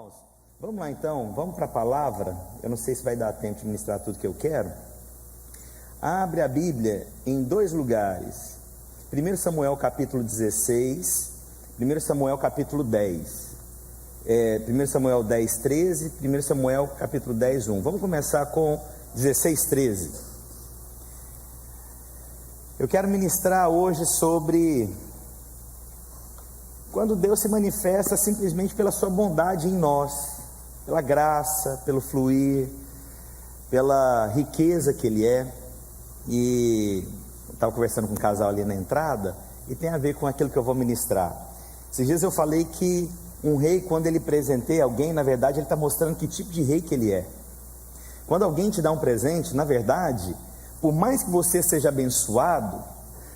irmãos, vamos lá então, vamos para a palavra. Eu não sei se vai dar tempo de ministrar tudo que eu quero. Abre a Bíblia em dois lugares: 1 Samuel capítulo 16, 1 Samuel capítulo 10. 1 Samuel 10, 13, 1 Samuel capítulo 10, 1. Vamos começar com 16, 13. Eu quero ministrar hoje sobre quando Deus se manifesta simplesmente pela sua bondade em nós, pela graça, pelo fluir, pela riqueza que Ele é. E eu estava conversando com um casal ali na entrada, e tem a ver com aquilo que eu vou ministrar. Esses dias eu falei que um rei, quando ele presenteia alguém, na verdade ele está mostrando que tipo de rei que ele é. Quando alguém te dá um presente, na verdade, por mais que você seja abençoado,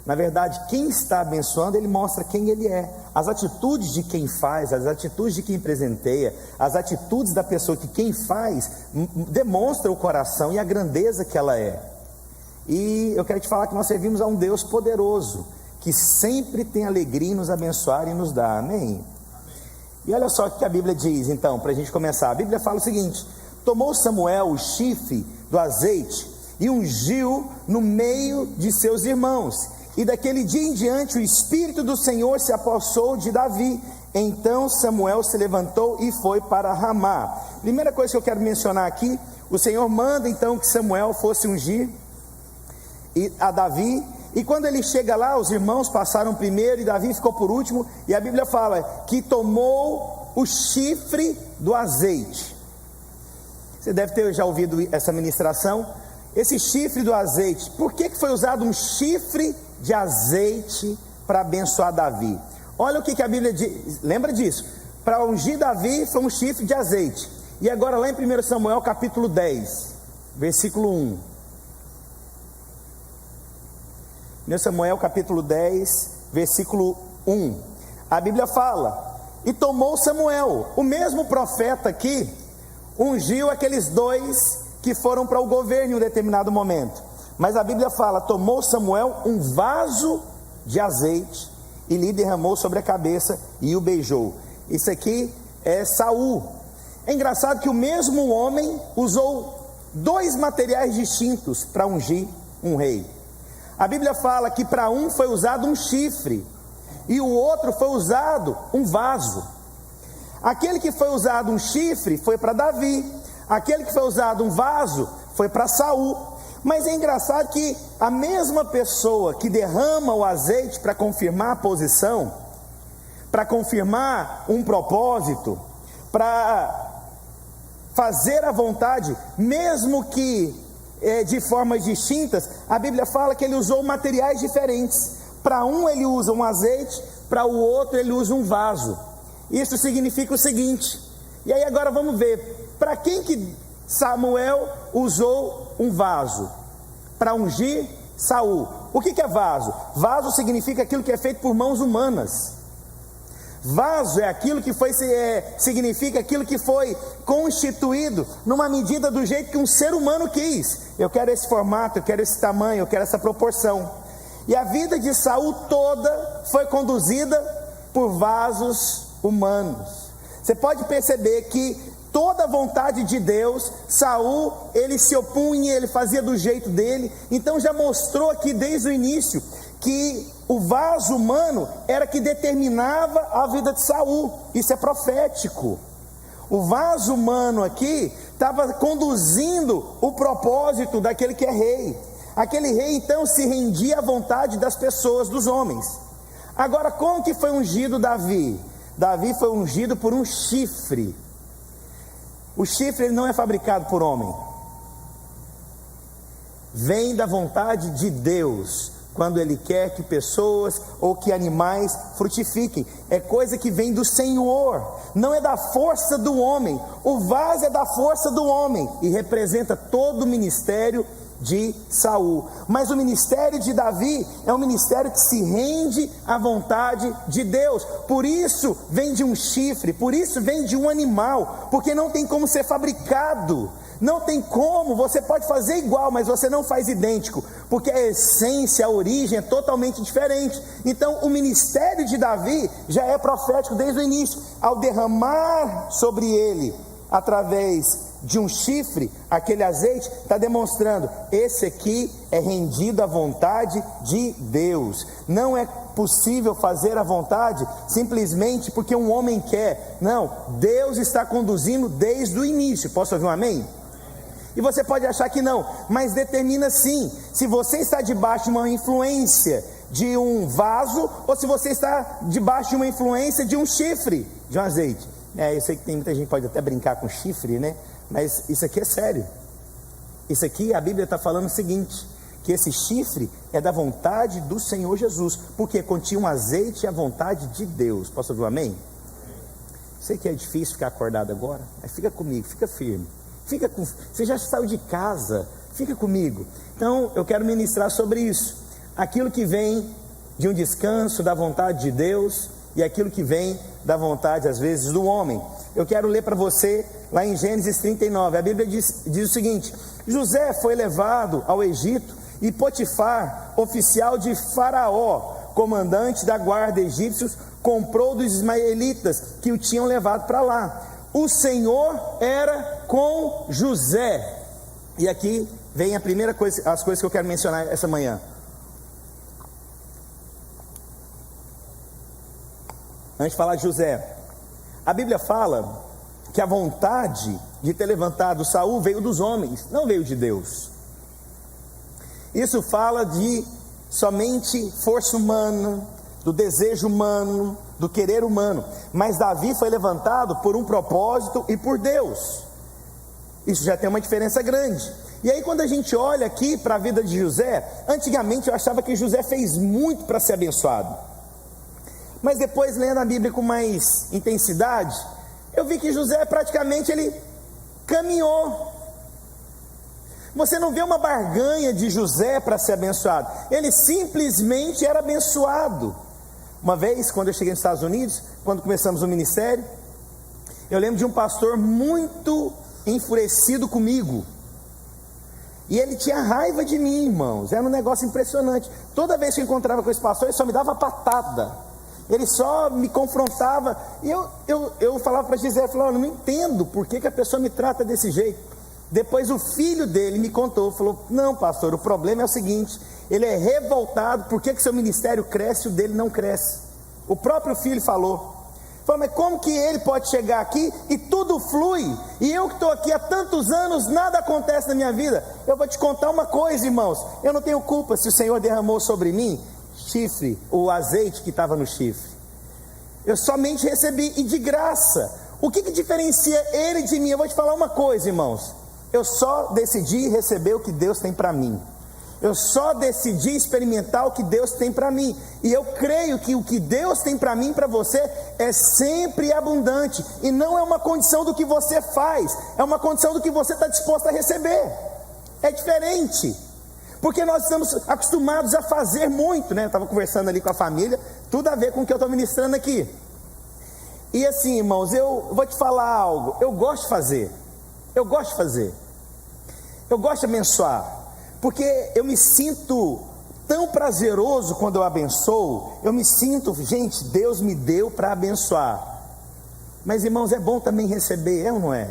na verdade quem está abençoando, ele mostra quem ele é. As atitudes de quem faz, as atitudes de quem presenteia, as atitudes da pessoa que quem faz, demonstra o coração e a grandeza que ela é. E eu quero te falar que nós servimos a um Deus poderoso, que sempre tem alegria em nos abençoar e nos dar, amém? E olha só o que a Bíblia diz então, para a gente começar. A Bíblia fala o seguinte: tomou Samuel o chifre do azeite e ungiu no meio de seus irmãos, e daquele dia em diante o Espírito do Senhor se apossou de Davi. Então Samuel se levantou e foi para Ramá. Primeira coisa que eu quero mencionar aqui: o Senhor manda então que Samuel fosse ungir a Davi, e quando ele chega lá, os irmãos passaram primeiro e Davi ficou por último, e a Bíblia fala que tomou o chifre do azeite. Você deve ter já ouvido essa ministração. Esse chifre do azeite, por que foi usado um chifre de azeite para abençoar Davi? Olha o que a Bíblia diz, lembra disso: para ungir Davi foi um chifre de azeite. E agora lá em 1 Samuel capítulo 10, versículo 1. 1 Samuel capítulo 10, versículo 1, a Bíblia fala: e tomou Samuel, o mesmo profeta aqui, ungiu aqueles dois que foram para o governo em um determinado momento. Mas a Bíblia fala: tomou Samuel um vaso de azeite e lhe derramou sobre a cabeça e o beijou. Isso aqui é Saul. É engraçado que o mesmo homem usou dois materiais distintos para ungir um rei. A Bíblia fala que para um foi usado um chifre e o outro foi usado um vaso. Aquele que foi usado um chifre foi para Davi, aquele que foi usado um vaso foi para Saul. Mas é engraçado que a mesma pessoa que derrama o azeite para confirmar a posição, para confirmar um propósito, para fazer a vontade, mesmo que de formas distintas, a Bíblia fala que ele usou materiais diferentes. Para um ele usa um azeite, para o outro ele usa um vaso. Isso significa o seguinte, e aí agora vamos ver, para quem que Samuel usou um vaso? Para ungir Saul. O que é vaso? Vaso significa aquilo que é feito por mãos humanas. Vaso é aquilo que foi, significa aquilo que foi constituído numa medida do jeito que um ser humano quis. Eu quero esse formato, eu quero esse tamanho, eu quero essa proporção. E a vida de Saul toda foi conduzida por vasos humanos. Você pode perceber que toda a vontade de Deus, Saul, ele se opunha, ele fazia do jeito dele. Então já mostrou aqui desde o início que o vaso humano era que determinava a vida de Saul. Isso é profético. O vaso humano aqui estava conduzindo o propósito daquele que é rei. Aquele rei então se rendia à vontade das pessoas, dos homens. Agora, como que foi ungido Davi? Davi foi ungido por um chifre. O chifre ele não é fabricado por homem, vem da vontade de Deus, quando Ele quer que pessoas ou que animais frutifiquem. É coisa que vem do Senhor, não é da força do homem. O vaso é da força do homem e representa todo o ministério de Saul. Mas o ministério de Davi é um ministério que se rende à vontade de Deus. Por isso vem de um chifre, por isso vem de um animal, porque não tem como ser fabricado. Não tem como, você pode fazer igual, mas você não faz idêntico, porque a essência, a origem é totalmente diferente. Então o ministério de Davi já é profético desde o início. Ao derramar sobre ele, através de um chifre, aquele azeite, está demonstrando, esse aqui é rendido à vontade de Deus. Não é possível fazer a vontade simplesmente porque um homem quer. Não, Deus está conduzindo desde o início. Posso ouvir um amém? E você pode achar que não, mas determina sim, se você está debaixo de uma influência de um vaso, ou se você está debaixo de uma influência de um chifre, de um azeite. Eu sei que tem muita gente que pode até brincar com chifre, né? Mas isso aqui é sério. Isso aqui, a Bíblia está falando o seguinte, que esse chifre é da vontade do Senhor Jesus, porque continha um azeite e a vontade de Deus. Posso ouvir um amém? Sei que é difícil ficar acordado agora, mas fica comigo, fica firme. Você já saiu de casa, fica comigo. Então eu quero ministrar sobre isso, aquilo que vem de um descanso da vontade de Deus e aquilo que vem da vontade às vezes do homem. Eu quero ler para você lá em Gênesis 39, a Bíblia diz o seguinte: José foi levado ao Egito e Potifar, oficial de Faraó, comandante da guarda egípcios, comprou dos ismaelitas que o tinham levado para lá. O Senhor era com José. E aqui vem a primeira coisa, as coisas que eu quero mencionar essa manhã. Antes de falar de José, a Bíblia fala que a vontade de ter levantado Saul veio dos homens, não veio de Deus. Isso fala de somente força humana, do desejo humano, do querer humano. Mas Davi foi levantado por um propósito e por Deus. Isso já tem uma diferença grande. E aí quando a gente olha aqui para a vida de José, antigamente eu achava que José fez muito para ser abençoado. Mas depois, lendo a Bíblia com mais intensidade, eu vi que José praticamente ele caminhou. Você não vê uma barganha de José para ser abençoado, ele simplesmente era abençoado. Uma vez, quando eu cheguei nos Estados Unidos, quando começamos o ministério, eu lembro de um pastor muito enfurecido comigo, e ele tinha raiva de mim, irmãos. Era um negócio impressionante. Toda vez que eu encontrava com esse pastor, ele só me dava patada, ele só me confrontava, e eu falava para Gisele, eu não entendo por que a pessoa me trata desse jeito. Depois o filho dele me contou, falou: não, pastor, o problema é o seguinte, ele é revoltado, por que seu ministério cresce e o dele não cresce? O próprio filho falou, mas como que ele pode chegar aqui e tudo flui, e eu que estou aqui há tantos anos, nada acontece na minha vida? Eu vou te contar uma coisa, irmãos, eu não tenho culpa se o Senhor derramou sobre mim chifre, o azeite que estava no chifre. Eu somente recebi, e de graça. O que diferencia ele de mim? Eu vou te falar uma coisa, irmãos, eu só decidi receber o que Deus tem para mim. Eu só decidi experimentar o que Deus tem para mim. E eu creio que o que Deus tem para mim e para você é sempre abundante. E não é uma condição do que você faz, é uma condição do que você está disposto a receber. É diferente, porque nós estamos acostumados a fazer muito, né? Eu estava conversando ali com a família, tudo a ver com o que eu estou ministrando aqui. E assim, irmãos, eu vou te falar algo. Eu gosto de fazer, eu gosto de abençoar, porque eu me sinto tão prazeroso quando eu abençoo. Eu me sinto, gente, Deus me deu para abençoar. Mas, irmãos, é bom também receber, é ou não é?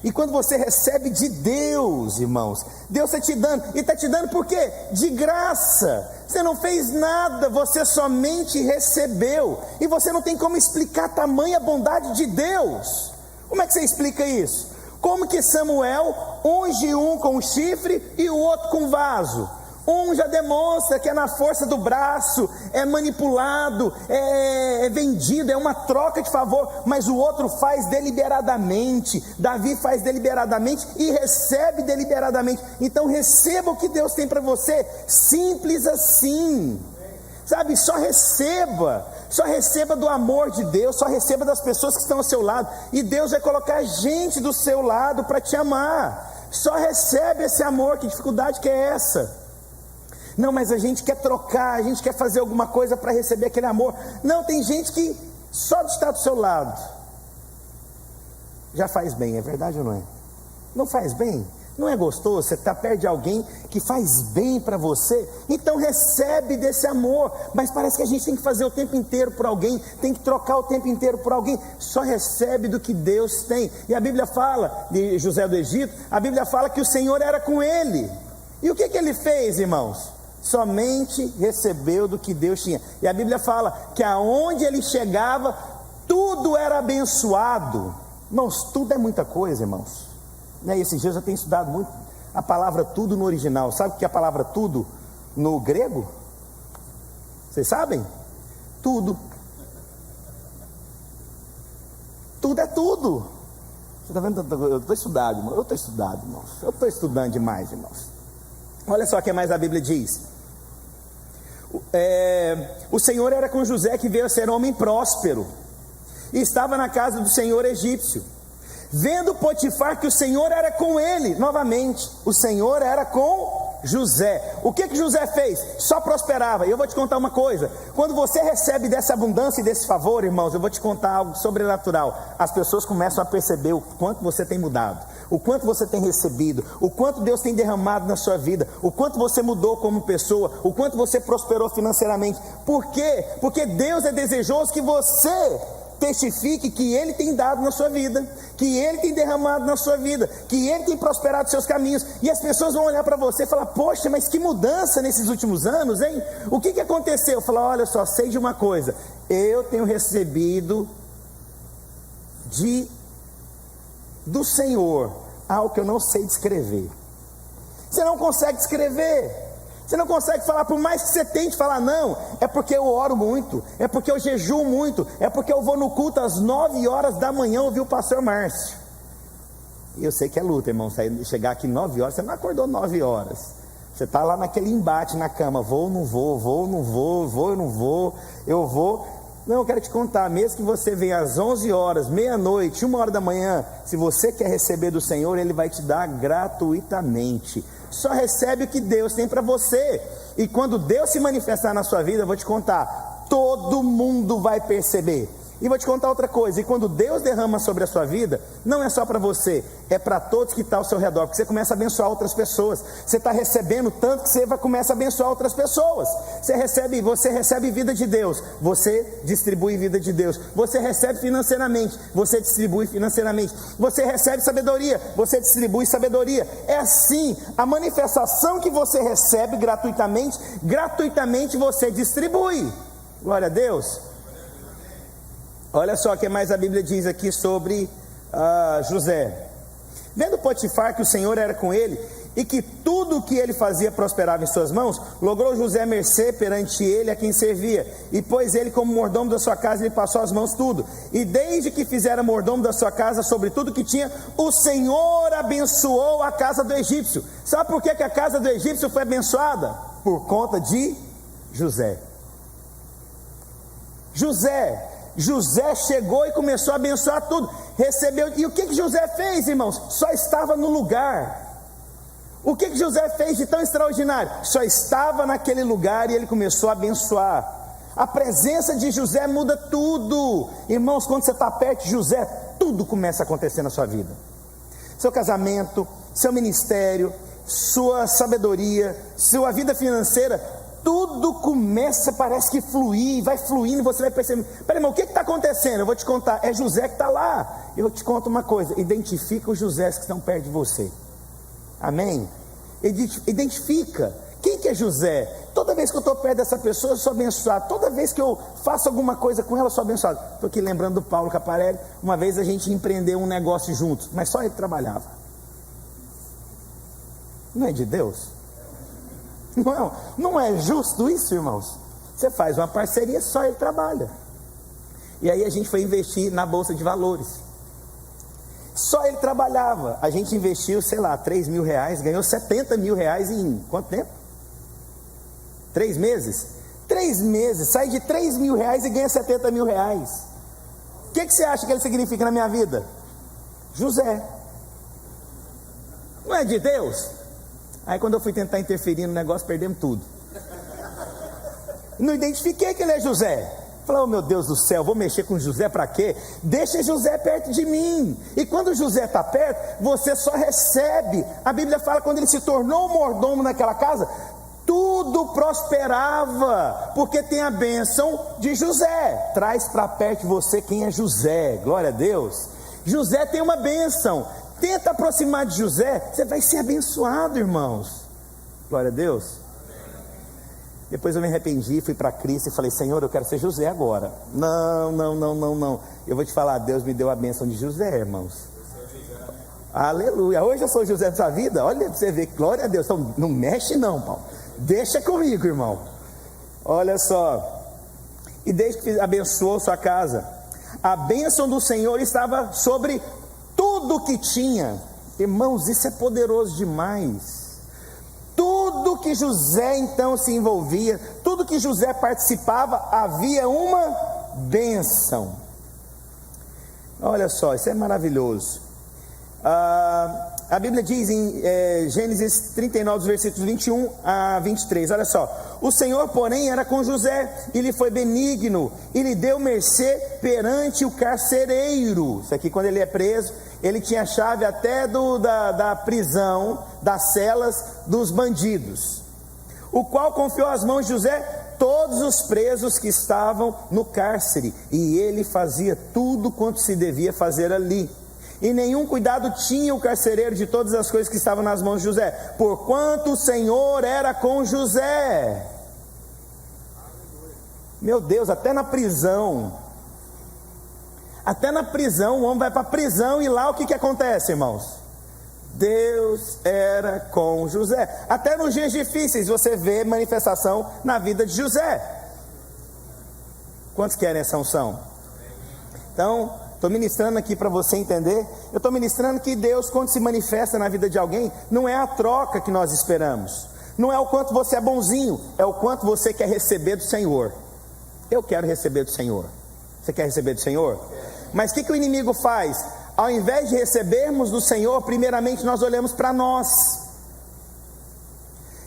E quando você recebe de Deus, irmãos, Deus está te dando, e está te dando por quê? De graça. Você não fez nada, você somente recebeu, e você não tem como explicar tamanha bondade de Deus. Como é que você explica isso? Como que Samuel unge um com chifre e o outro com vaso? Um já demonstra que é na força do braço, é manipulado, é vendido, é uma troca de favor, mas o outro faz deliberadamente. Davi faz deliberadamente e recebe deliberadamente. Então receba o que Deus tem para você, simples assim, sabe? Só receba do amor de Deus, só receba das pessoas que estão ao seu lado, e Deus vai colocar gente do seu lado para te amar. Só recebe esse amor. Que dificuldade que é essa? Não, mas a gente quer trocar, a gente quer fazer alguma coisa para receber aquele amor. Não, tem gente que só de estar do seu lado já faz bem, é verdade ou não é? Não faz bem? Não é gostoso você estar perto de alguém que faz bem para você? Então recebe desse amor. Mas parece que a gente tem que fazer o tempo inteiro por alguém, tem que trocar o tempo inteiro por alguém. Só recebe do que Deus tem. E a Bíblia fala de José do Egito, a Bíblia fala que o Senhor era com ele. E o que ele fez, irmãos? Somente recebeu do que Deus tinha. E a Bíblia fala que aonde ele chegava, tudo era abençoado. Irmãos, tudo é muita coisa, irmãos. E esses dias eu tenho estudado muito a palavra tudo no original. Sabe o que é a palavra tudo no grego? Vocês sabem? Tudo. Tudo é tudo. Você está vendo? Eu estou estudado, irmão. Eu estou estudado, irmãos. Eu estou estudando demais, irmãos. Olha só o que mais a Bíblia diz. O Senhor era com José, que veio a ser homem próspero, e estava na casa do Senhor egípcio. Vendo Potifar que o Senhor era com ele, novamente, o Senhor era com José. O que José fez? Só prosperava. E eu vou te contar uma coisa: quando você recebe dessa abundância e desse favor, irmãos, eu vou te contar algo sobrenatural. As pessoas começam a perceber o quanto você tem mudado, o quanto você tem recebido, o quanto Deus tem derramado na sua vida, o quanto você mudou como pessoa, o quanto você prosperou financeiramente. Por quê? Porque Deus é desejoso que você testifique que Ele tem dado na sua vida, que Ele tem derramado na sua vida, que Ele tem prosperado os seus caminhos. E as pessoas vão olhar para você e falar: poxa, mas que mudança nesses últimos anos, hein? O que aconteceu? Falar: olha só, sei de uma coisa, eu tenho recebido do Senhor algo que eu não sei descrever. Você não consegue descrever. Você não consegue falar, por mais que você tente falar, não, é porque eu oro muito, é porque eu jejuo muito, é porque eu vou no culto às 9 horas da manhã ouvir o pastor Márcio. E eu sei que é luta, irmão, chegar aqui 9 horas, você não acordou 9 horas, você está lá naquele embate na cama, vou, não vou, vou, não vou, vou, não vou, eu vou. Não, eu quero te contar, mesmo que você venha às 11 horas, meia-noite, 1 hora da manhã, se você quer receber do Senhor, Ele vai te dar gratuitamente. Só recebe o que Deus tem para você. E quando Deus se manifestar na sua vida, eu vou te contar, todo mundo vai perceber. E vou te contar outra coisa: e quando Deus derrama sobre a sua vida, não é só para você, é para todos que estão ao seu redor, porque você começa a abençoar outras pessoas. Você está recebendo tanto que você começa a abençoar outras pessoas. Você recebe vida de Deus, você distribui vida de Deus. Você recebe financeiramente, você distribui financeiramente. Você recebe sabedoria, você distribui sabedoria. É assim, a manifestação que você recebe gratuitamente você distribui. Glória a Deus. Olha só o que mais a Bíblia diz aqui sobre José. Vendo Potifar que o Senhor era com ele, e que tudo o que ele fazia prosperava em suas mãos, logrou José mercê perante ele a quem servia, e pôs ele como mordomo da sua casa, e lhe passou as mãos tudo. E desde que fizera mordomo da sua casa sobre tudo que tinha, o Senhor abençoou a casa do egípcio. Sabe por que a casa do egípcio foi abençoada? Por conta de José. José chegou e começou a abençoar tudo, recebeu. E o que José fez, irmãos? Só estava no lugar. O que José fez de tão extraordinário? Só estava naquele lugar e ele começou a abençoar. A presença de José muda tudo. Irmãos, quando você está perto de José, tudo começa a acontecer na sua vida. Seu casamento, seu ministério, sua sabedoria, sua vida financeira, tudo começa, parece que fluir, vai fluindo, você vai percebendo. Peraí, irmão, o que está acontecendo? Eu vou te contar, é José que está lá. Eu te conto uma coisa: identifica os Josés que estão perto de você. Amém? Identifica. Quem que é José? Toda vez que eu estou perto dessa pessoa, eu sou abençoado. Toda vez que eu faço alguma coisa com ela, eu sou abençoado. Estou aqui lembrando do Paulo Caparelli. Uma vez a gente empreendeu um negócio juntos, mas só ele trabalhava. Não é de Deus? Não é justo isso, irmãos? Você faz uma parceria, só ele trabalha. E aí a gente foi investir na Bolsa de Valores. Só ele trabalhava. A gente investiu, sei lá, 3 mil reais, ganhou 70 mil reais em quanto tempo? 3 meses? 3 meses, sai de 3 mil reais e ganha 70 mil reais. O que você acha que ele significa na minha vida? José. Não é de Deus? Aí quando eu fui tentar interferir no negócio, perdemos tudo. Não identifiquei que ele é José. Falou: oh, meu Deus do céu, vou mexer com José para quê? Deixa José perto de mim. E quando José está perto, você só recebe. A Bíblia fala, quando ele se tornou mordomo naquela casa, tudo prosperava, porque tem a bênção de José. Traz para perto de você quem é José. Glória a Deus. José tem uma bênção. Tenta aproximar de José, você vai ser abençoado, irmãos. Glória a Deus. Depois eu me arrependi, fui para Cristo e falei: Senhor, eu quero ser José agora. Não. Eu vou te falar, Deus me deu a bênção de José, irmãos. Aleluia. Hoje eu sou José da sua vida. Olha para você ver, glória a Deus. Então, não mexe não, Paulo. Deixa comigo, irmão. Olha só. E desde que abençoou sua casa, a bênção do Senhor estava sobre tudo que tinha. Irmãos, isso é poderoso demais. Tudo que José então se envolvia, tudo que José participava, havia uma bênção. Olha só, isso é maravilhoso. A Bíblia diz em Gênesis 39, versículos 21 a 23, olha só: o Senhor, porém, era com José, e lhe foi benigno, e lhe deu mercê perante o carcereiro. Isso aqui, quando ele é preso, ele tinha a chave até da prisão, das celas dos bandidos, o qual confiou às mãos de José todos os presos que estavam no cárcere, e ele fazia tudo quanto se devia fazer ali. E nenhum cuidado tinha o carcereiro de todas as coisas que estavam nas mãos de José, porquanto o Senhor era com José. Meu Deus, até na prisão, o homem vai para a prisão, e lá o que acontece, irmãos? Deus era com José. Até nos dias difíceis você vê manifestação na vida de José. Quantos querem essa unção? Então, estou ministrando aqui para você entender. Eu estou ministrando que Deus, quando se manifesta na vida de alguém, não é a troca que nós esperamos, não é o quanto você é bonzinho, é o quanto você quer receber do Senhor. Eu quero receber do Senhor. Você quer receber do Senhor? Mas o que o inimigo faz? Ao invés de recebermos do Senhor, primeiramente nós olhamos para nós,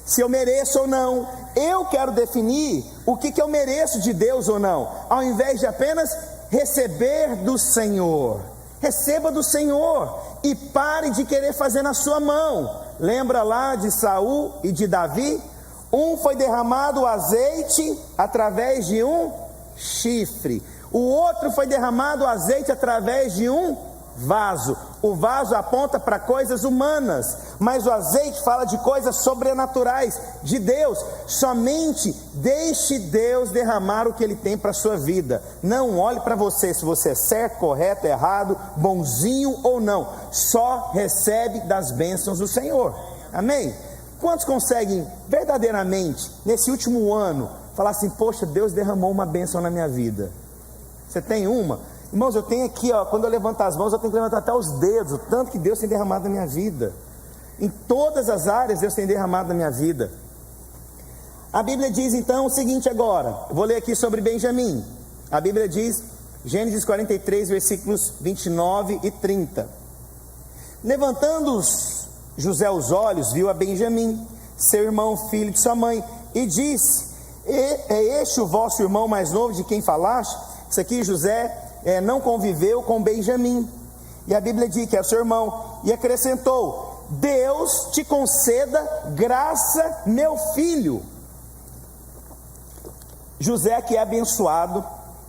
se eu mereço ou não. Eu quero definir o que eu mereço de Deus ou não, ao invés de apenas receber do Senhor. Receba do Senhor e pare de querer fazer na sua mão. Lembra lá de Saul e de Davi? Um foi derramado o azeite através de um chifre, o outro foi derramado o azeite através de um vaso. O vaso aponta para coisas humanas, mas o azeite fala de coisas sobrenaturais, de Deus. Somente deixe Deus derramar o que Ele tem para a sua vida. Não olhe para você, se você é certo, correto, errado, bonzinho ou não. Só recebe das bênçãos do Senhor. Amém? Quantos conseguem verdadeiramente, nesse último ano, falar assim: poxa, Deus derramou uma bênção na minha vida? Você tem uma? Irmãos, eu tenho aqui, quando eu levanto as mãos, eu tenho que levantar até os dedos, o tanto que Deus tem derramado na minha vida. Em todas as áreas Deus tem derramado na minha vida. A Bíblia diz então o seguinte agora, eu vou ler aqui sobre Benjamim. A Bíblia diz, Gênesis 43, versículos 29 e 30. Levantando José os olhos, viu a Benjamim, seu irmão, filho de sua mãe, e disse: é este o vosso irmão mais novo de quem falaste? Isso aqui, José não conviveu com Benjamim, e a Bíblia diz que é o seu irmão, e acrescentou: Deus te conceda graça, meu filho. José, que é abençoado,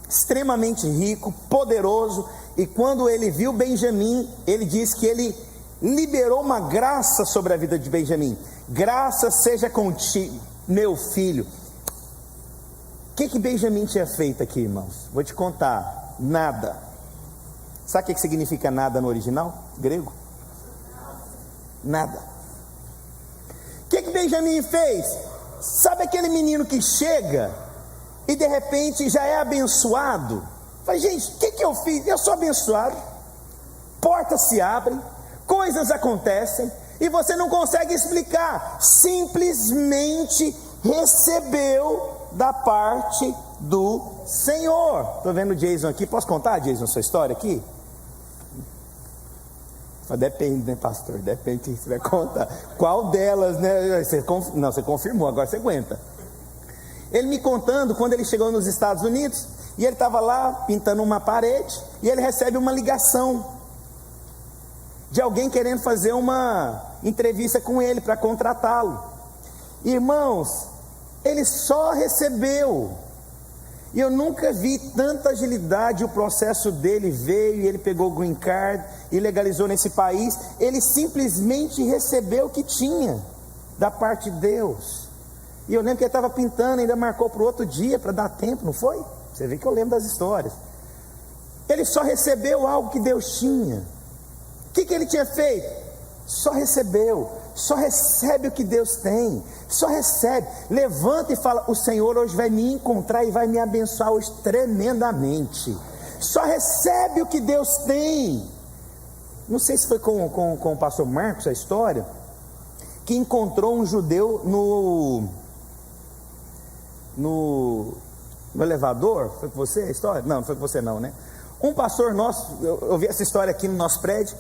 extremamente rico, poderoso, e quando ele viu Benjamim, ele diz que ele liberou uma graça sobre a vida de Benjamim. Graça seja contigo, meu filho. O que Benjamim tinha feito aqui, irmãos? Vou te contar. Nada. Sabe o que significa nada no original grego? Nada. O que Benjamim fez? Sabe aquele menino que chega e de repente já é abençoado? Fala: gente, o que eu fiz? Eu sou abençoado. Portas se abrem, coisas acontecem e você não consegue explicar. Simplesmente recebeu da parte do Senhor. Estou vendo o Jason aqui. Posso contar, Jason, sua história aqui? Depende, né, pastor? Depende que você vai contar. Qual delas, né? Você confirmou, agora você aguenta. Ele me contando quando ele chegou nos Estados Unidos, E ele estava lá pintando uma parede, e ele recebe uma ligação de alguém querendo fazer uma entrevista com ele para contratá-lo. Irmãos, ele só recebeu. E eu nunca vi tanta agilidade. O processo dele veio, e ele pegou o green card e legalizou nesse país. Ele simplesmente recebeu o que tinha da parte de Deus. E eu lembro que ele estava pintando, ainda marcou para o outro dia para dar tempo, não foi? Você vê que eu lembro das histórias. Ele só recebeu algo que Deus tinha. O que ele tinha feito? Só recebeu. Só recebe o que Deus tem. Só recebe. Levanta e fala: o Senhor hoje vai me encontrar e vai me abençoar hoje tremendamente. Só recebe o que Deus tem. Não sei se foi com o pastor Marcos a história, que encontrou um judeu no elevador. Foi com você a história? Não, não foi com você não, né? Um pastor nosso, eu vi essa história aqui no nosso prédio,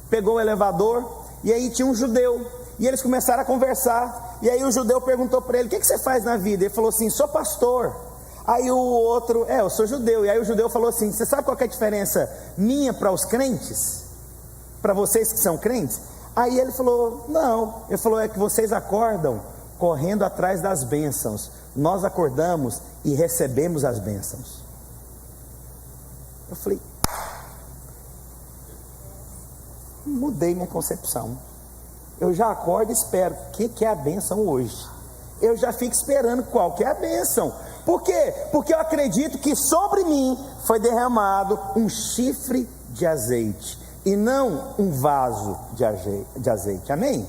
pegou o elevador, e aí tinha um judeu, e eles começaram a conversar, e aí o judeu perguntou para ele: o que você faz na vida? Ele falou assim: sou pastor. Aí o outro: eu sou judeu. E aí o judeu falou assim: você sabe qual que é a diferença minha para os crentes? Para vocês que são crentes? Aí ele falou: não. Ele falou: é que vocês acordam correndo atrás das bênçãos, nós acordamos e recebemos as bênçãos. Eu falei: mudei minha concepção. Eu já acordo e espero. O que é a bênção hoje? Eu já fico esperando qual que é a bênção. Por quê? Porque eu acredito que sobre mim foi derramado um chifre de azeite, e não um vaso de azeite. Amém?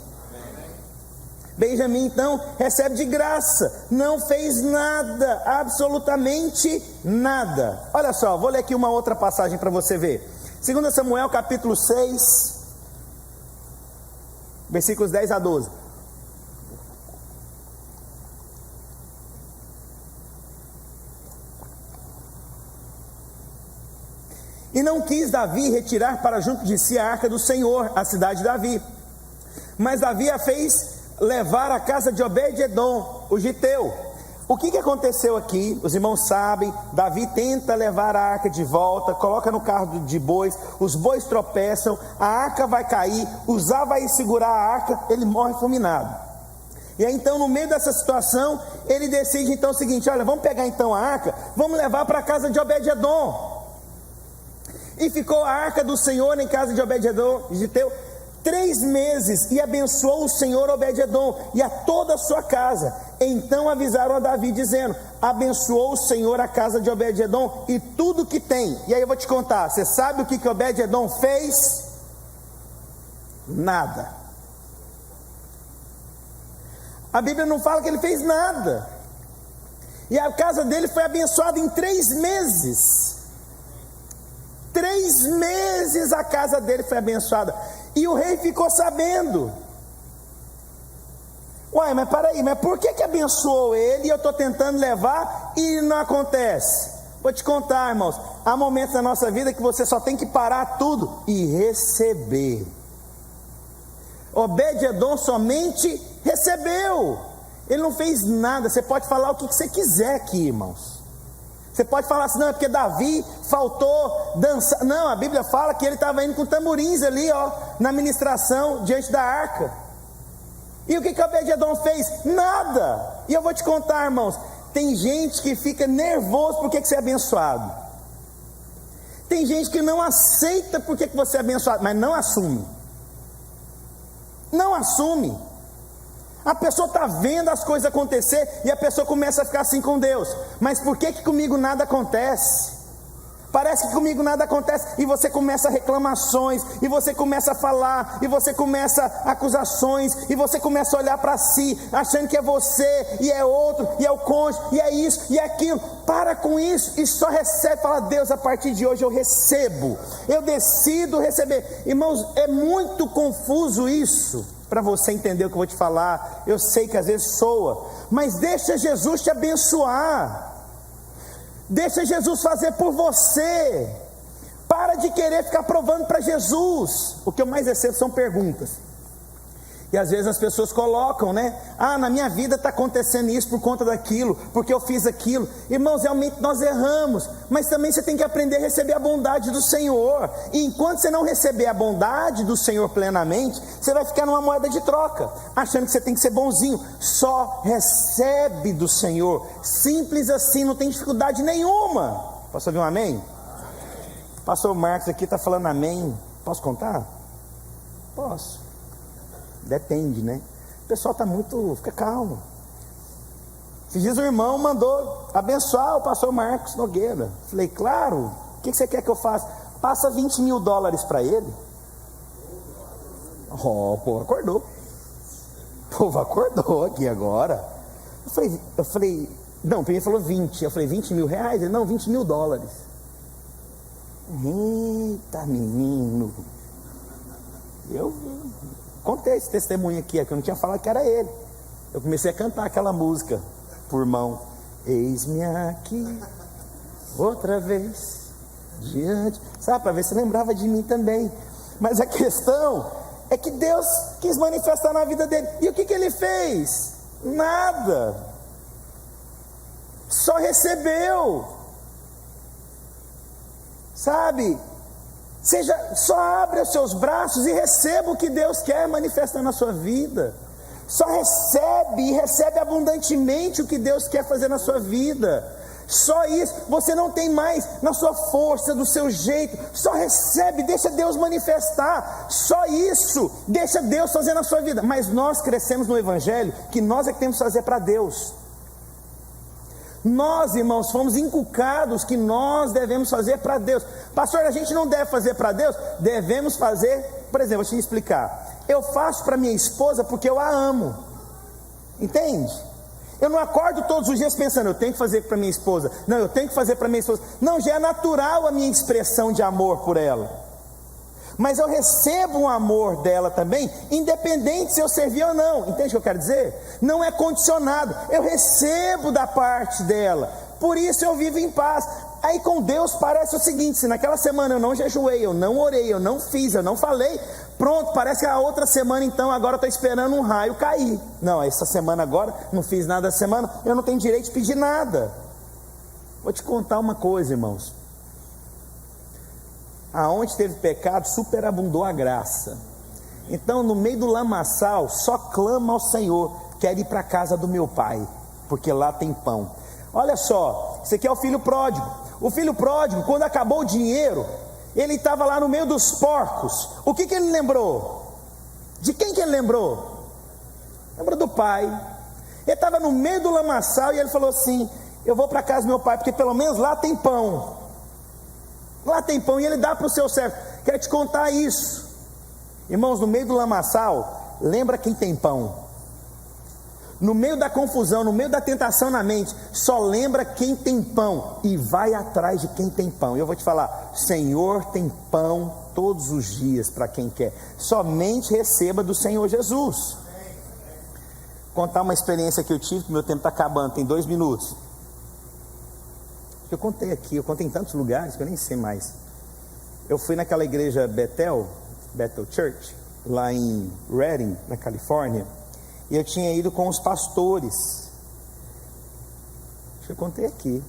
Benjamim então recebe de graça, não fez nada, absolutamente nada. Olha só, vou ler aqui uma outra passagem para você ver. 2 Samuel capítulo 6, versículos 10 a 12. E não quis Davi retirar para junto de si a arca do Senhor, a cidade de Davi, mas Davi a fez levar à casa de Obed-edom, o giteu. O que aconteceu aqui? Os irmãos sabem. Davi tenta levar a arca de volta, coloca no carro de bois, os bois tropeçam, a arca vai cair, Uzá vai segurar a arca, ele morre fulminado. E aí então, no meio dessa situação, ele decide então o seguinte: olha, vamos pegar então a arca, vamos levar para a casa de Obed-edom. E ficou a arca do Senhor em casa de Obed-edom, giteu, 3 meses, e abençoou o Senhor Obed-edom e a toda a sua casa. Então avisaram a Davi dizendo: abençoou o Senhor a casa de Obed-edom e tudo que tem. E aí eu vou te contar, você sabe o que Obed-edom fez? Nada. A Bíblia não fala que ele fez nada. E a casa dele foi abençoada em 3 meses. 3 meses a casa dele foi abençoada. E o rei ficou sabendo. Uai, mas peraí, mas por que abençoou ele e eu estou tentando levar e não acontece? Vou te contar, irmãos. Há momentos na nossa vida que você só tem que parar tudo e receber. Obed-edom somente recebeu. Ele não fez nada. Você pode falar o que você quiser aqui, irmãos. Você pode falar assim: não, é porque Davi faltou dançar. Não, a Bíblia fala que ele estava indo com tamborins ali, ó, na ministração, diante da arca. E o que Obed-edom fez? Nada. E eu vou te contar, irmãos, tem gente que fica nervoso porque que você é abençoado. Tem gente que não aceita porque que você é abençoado, mas não assume. Não assume. A pessoa está vendo as coisas acontecer e a pessoa começa a ficar assim com Deus: mas por que comigo nada acontece? Parece que comigo nada acontece. E você começa reclamações, e você começa a falar, e você começa acusações, e você começa a olhar para si, achando que é você, e é outro, e é o cônjuge, e é isso, e é aquilo. Para com isso, e só recebe. Fala: Deus, a partir de hoje eu recebo, eu decido receber. Irmãos, é muito confuso isso. Para você entender o que eu vou te falar, eu sei que às vezes soa, mas deixa Jesus te abençoar. Deixa Jesus fazer por você. Para de querer ficar provando para Jesus. O que eu mais recebo são perguntas. E às vezes as pessoas colocam, né? Ah, na minha vida está acontecendo isso por conta daquilo, porque eu fiz aquilo. Irmãos, realmente nós erramos, mas também você tem que aprender a receber a bondade do Senhor. E enquanto você não receber a bondade do Senhor plenamente, você vai ficar numa moeda de troca, achando que você tem que ser bonzinho. Só recebe do Senhor, simples assim, não tem dificuldade nenhuma. Posso ouvir um amém? Pastor Marcos aqui está falando amém. Posso contar? Posso. Depende, né? O pessoal está muito... Fica calmo. Esses dias o irmão mandou abençoar o pastor Marcos Nogueira. Falei, claro. O que você quer que eu faça? Passa $20 mil para ele. Oh, o povo acordou. O povo acordou aqui agora. Eu falei, não, primeiro falou 20. Eu falei, $20 mil? Ele, não, $20 mil. Eita, menino. Eu contei esse testemunho aqui, que eu não tinha falado que era ele. Eu comecei a cantar aquela música por mão. Eis-me aqui, outra vez, diante. Sabe, para ver se lembrava de mim também. Mas a questão é que Deus quis manifestar na vida dele. E o que ele fez? Nada. Só recebeu. Sabe? Só abre os seus braços e receba o que Deus quer manifestar na sua vida. Só recebe e recebe abundantemente o que Deus quer fazer na sua vida. Só isso. Você não tem mais na sua força, do seu jeito. Só recebe, deixa Deus manifestar. Só isso, deixa Deus fazer na sua vida. Mas nós crescemos no Evangelho que nós é que temos que fazer para Deus. Nós, irmãos, fomos inculcados que nós devemos fazer para Deus. Pastor, a gente não deve fazer para Deus? Devemos fazer, por exemplo, deixa eu explicar. Eu faço para minha esposa porque eu a amo. Entende? Eu não acordo todos os dias pensando, eu tenho que fazer para minha esposa. Não, eu tenho que fazer para minha esposa. Não, já é natural a minha expressão de amor por ela. Mas eu recebo um amor dela também, independente se eu servir ou não. Entende o que eu quero dizer? Não é condicionado, eu recebo da parte dela. Por isso eu vivo em paz. Aí com Deus parece o seguinte: se naquela semana eu não jejuei, eu não orei, eu não fiz, eu não falei, pronto, parece que a outra semana então agora eu estou esperando um raio cair. Não, essa semana agora, não fiz nada essa semana, eu não tenho direito de pedir nada. Vou te contar uma coisa, irmãos. Aonde teve pecado, superabundou a graça. Então no meio do lamaçal, só clama ao Senhor: quero ir para a casa do meu pai, porque lá tem pão. Olha só, esse aqui é o filho pródigo. O filho pródigo, quando acabou o dinheiro, ele estava lá no meio dos porcos. O que ele lembrou? De quem que ele lembrou? Lembrou do pai. Ele estava no meio do lamaçal e ele falou assim: eu vou para a casa do meu pai, porque pelo menos lá tem pão. Lá tem pão, e ele dá para o seu servo. Quero te contar isso, irmãos. No meio do lamaçal, lembra quem tem pão. No meio da confusão, no meio da tentação na mente, só lembra quem tem pão e vai atrás de quem tem pão. E eu vou te falar: Senhor tem pão todos os dias para quem quer. Somente receba do Senhor Jesus. Vou contar uma experiência que eu tive, que meu tempo está acabando, tem 2 minutos. Eu contei aqui, eu contei em tantos lugares que eu nem sei mais. Eu fui naquela igreja Bethel Church, lá em Redding, na Califórnia, e eu tinha ido com os pastores. Acho que eu contei aqui.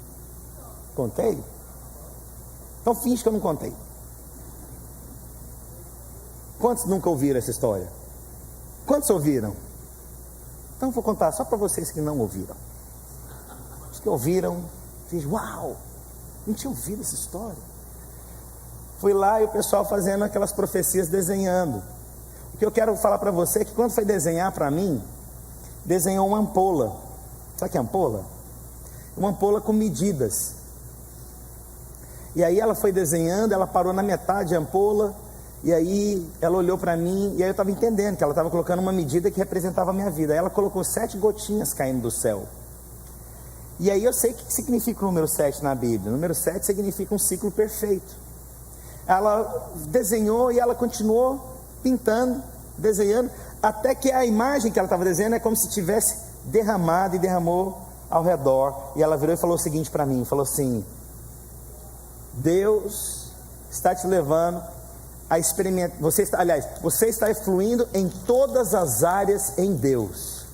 Contei? Então finge que eu não contei. Quantos nunca ouviram essa história? Quantos ouviram? Então eu vou contar só para vocês que não ouviram. Os que ouviram, fiz, uau, não tinha ouvido essa história. Fui lá e o pessoal fazendo aquelas profecias, desenhando. O que eu quero falar para você é que quando foi desenhar para mim, desenhou uma ampola. Sabe o que é ampola? Uma ampola com medidas. E aí ela foi desenhando, ela parou na metade da ampola, e aí ela olhou para mim, e aí eu estava entendendo que ela estava colocando uma medida que representava a minha vida. Aí ela colocou 7 gotinhas caindo do céu. E aí eu sei o que significa o número 7 na Bíblia. O número 7 significa um ciclo perfeito. Ela desenhou e ela continuou pintando, desenhando, até que a imagem que ela estava desenhando é como se tivesse derramado e derramou ao redor. E ela virou e falou o seguinte para mim, falou assim: Deus está te levando a experimentar, você está fluindo em todas as áreas em Deus.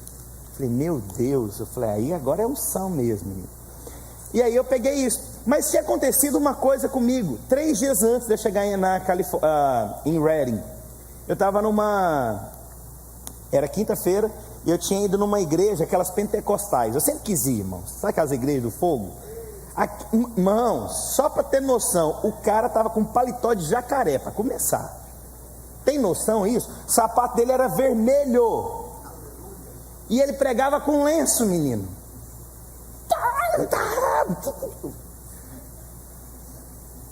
Eu falei, meu Deus, eu falei, aí agora é unção mesmo. E aí eu peguei isso, mas tinha acontecido uma coisa comigo, 3 dias antes de eu chegar em Redding. Eu estava era quinta-feira, e eu tinha ido numa igreja, aquelas pentecostais, eu sempre quis ir, irmãos, sabe aquelas igrejas do fogo? Irmãos, só para ter noção, o cara estava com um paletó de jacaré, para começar, tem noção isso? O sapato dele era vermelho, e ele pregava com lenço, menino.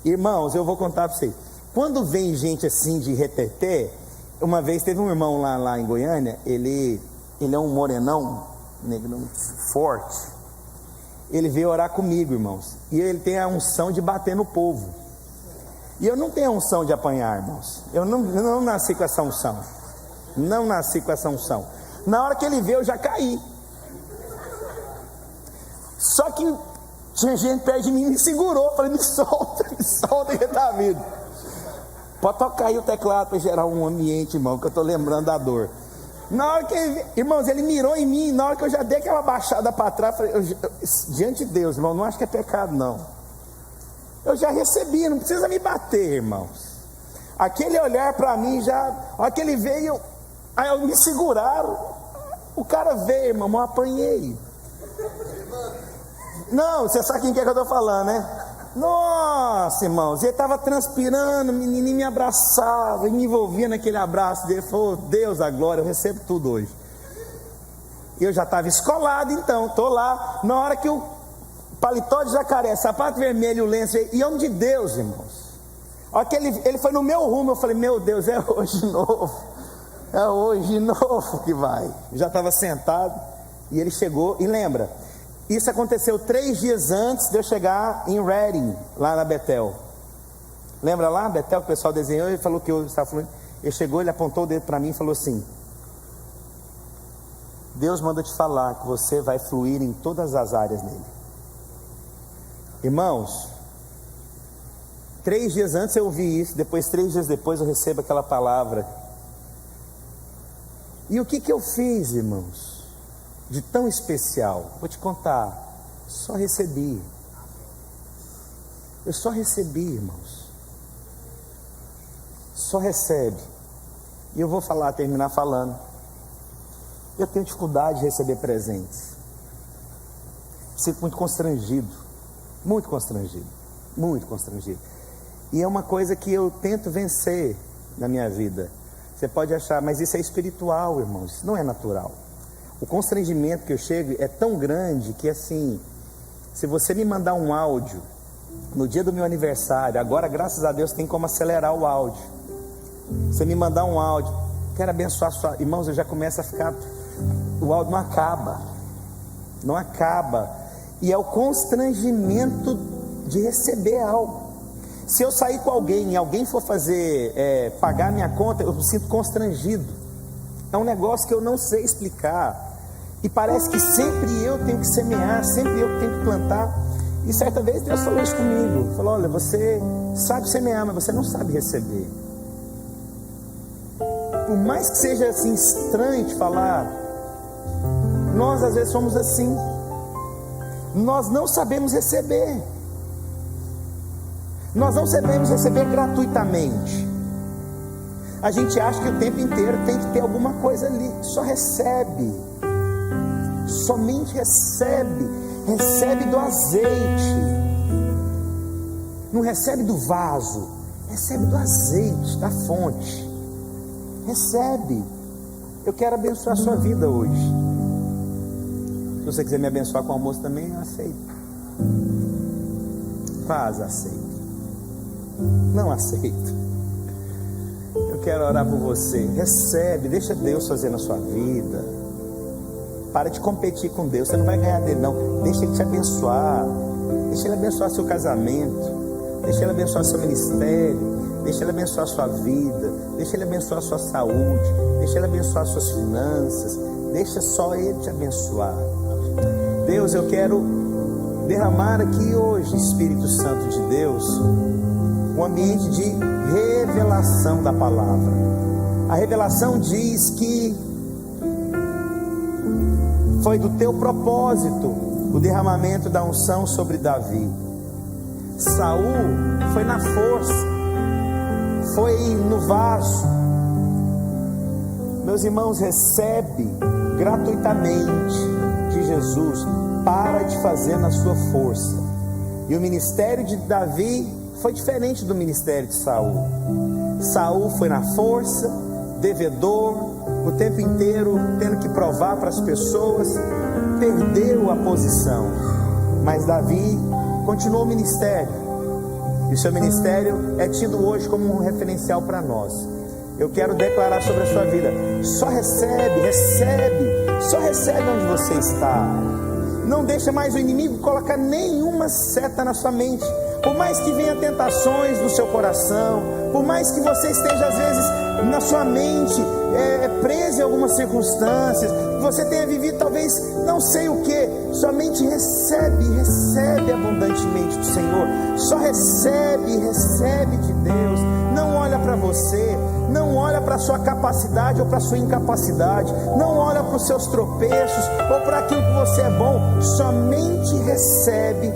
Irmãos, eu vou contar para vocês, quando vem gente assim de reteté, uma vez teve um irmão lá em Goiânia, ele é um morenão, negrão, forte, ele veio orar comigo, irmãos, e ele tem a unção de bater no povo, e eu não tenho a unção de apanhar, irmãos, eu não nasci com essa unção, na hora que ele veio eu já caí, só que tinha gente perto de mim, me segurou, falei, me solta que tá vindo. Pode tocar aí o teclado para gerar um ambiente, irmão, que eu estou lembrando da dor. Na hora que irmãos, ele mirou em mim, na hora que eu já dei aquela baixada para trás, falei, diante de Deus, irmão, não acho que é pecado não. Eu já recebi, não precisa me bater, irmãos. Aquele olhar para mim já, a hora que ele veio, aí me seguraram, o cara veio, irmão, eu apanhei. Não, você sabe quem que é que eu estou falando, né? Nossa, irmãos, ele estava transpirando, o menininho me abraçava, e me envolvia naquele abraço dele, falou, Deus da glória, eu recebo tudo hoje. E eu já estava escolado então, estou lá, na hora que o paletó de jacaré, sapato vermelho, o lenço, e homem de Deus, irmãos, a hora que ele foi no meu rumo, eu falei, meu Deus, é hoje de novo que vai. Eu já estava sentado, e ele chegou, e lembra, isso aconteceu 3 dias antes de eu chegar em Redding, lá na Betel. Lembra lá, Betel, que o pessoal desenhou e falou que eu estava fluindo. Ele chegou, ele apontou o dedo para mim e falou assim, Deus manda te falar que você vai fluir em todas as áreas nele. Irmãos, 3 dias antes eu ouvi isso, depois 3 dias depois eu recebo aquela palavra. E o que eu fiz, irmãos? De tão especial, vou te contar, só recebi. Eu só recebi, irmãos. Só recebe. E eu vou terminar falando. Eu tenho dificuldade de receber presentes. Sinto muito constrangido. Muito constrangido. Muito constrangido. E é uma coisa que eu tento vencer na minha vida. Você pode achar, mas isso é espiritual, irmãos. Isso não é natural. O constrangimento que eu chego é tão grande que assim, se você me mandar um áudio no dia do meu aniversário, agora graças a Deus tem como acelerar o áudio. Você me mandar um áudio, quero abençoar sua... Irmãos, eu já começo a ficar... O áudio não acaba. E é o constrangimento de receber algo. Se eu sair com alguém e alguém for pagar minha conta, eu me sinto constrangido. É um negócio que eu não sei explicar. E parece que sempre eu tenho que semear, sempre eu tenho que plantar. E certa vez Deus falou isso comigo. Falou, olha, você sabe semear, mas você não sabe receber. Por mais que seja assim estranho de falar, nós às vezes somos assim. Nós não sabemos receber. Nós não sabemos receber gratuitamente. A gente acha que o tempo inteiro tem que ter alguma coisa ali. Só recebe. Somente recebe do azeite, não recebe do vaso, recebe do azeite, da fonte, recebe. Eu quero abençoar a sua vida hoje. Se você quiser me abençoar com almoço também, eu aceito. Aceito. Não aceito. Eu quero orar por você. Recebe, deixa Deus fazer na sua vida. Para de competir com Deus, você não vai ganhar dele não. Deixa ele te abençoar. Deixa ele abençoar seu casamento. Deixa ele abençoar seu ministério. Deixa ele abençoar sua vida. Deixa ele abençoar sua saúde. Deixa ele abençoar suas finanças. Deixa só ele te abençoar. Deus, eu quero derramar aqui hoje, Espírito Santo de Deus, um ambiente de revelação da palavra. A revelação diz que foi do teu propósito o derramamento da unção sobre Davi. Saul foi na força, foi no vaso. Meus irmãos, recebe gratuitamente de Jesus, para de fazer na sua força. E o ministério de Davi foi diferente do ministério de Saul. Saul foi na força, devedor, o tempo inteiro tendo que provar para as pessoas, perdeu a posição. Mas Davi continuou o ministério, e o seu ministério é tido hoje como um referencial para nós. Eu quero declarar sobre a sua vida: só recebe, só recebe onde você está. Não deixa mais o inimigo colocar nenhuma seta na sua mente. Por mais que venha tentações no seu coração, por mais que você esteja às vezes na sua mente preso em algumas circunstâncias, você tenha vivido talvez não sei o que, somente recebe abundantemente do Senhor. Só recebe de Deus. Não olha para você, não olha para a sua capacidade ou para a sua incapacidade, não olha para os seus tropeços ou para aquilo que você é bom. Somente recebe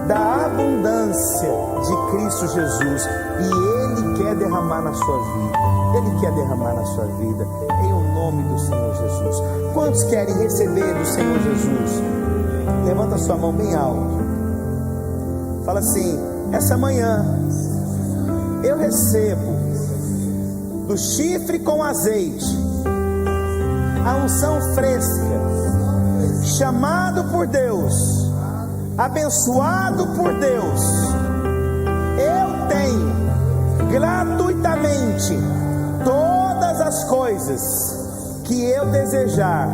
da abundância de Cristo Jesus, e Ele quer derramar na sua vida. Ele quer derramar na sua vida, em o nome do Senhor Jesus. Quantos querem receber do Senhor Jesus? Levanta sua mão bem alto. Fala assim: essa manhã eu recebo do chifre com azeite a unção fresca, chamado por Deus, abençoado por Deus. Eu tenho gratuitamente todas as coisas que eu desejar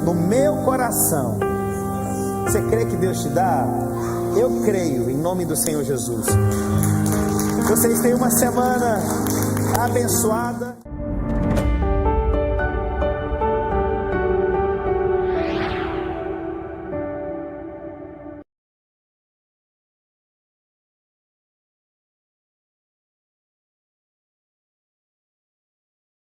no meu coração. Você crê que Deus te dá? Eu creio, em nome do Senhor Jesus. Vocês têm uma semana abençoada.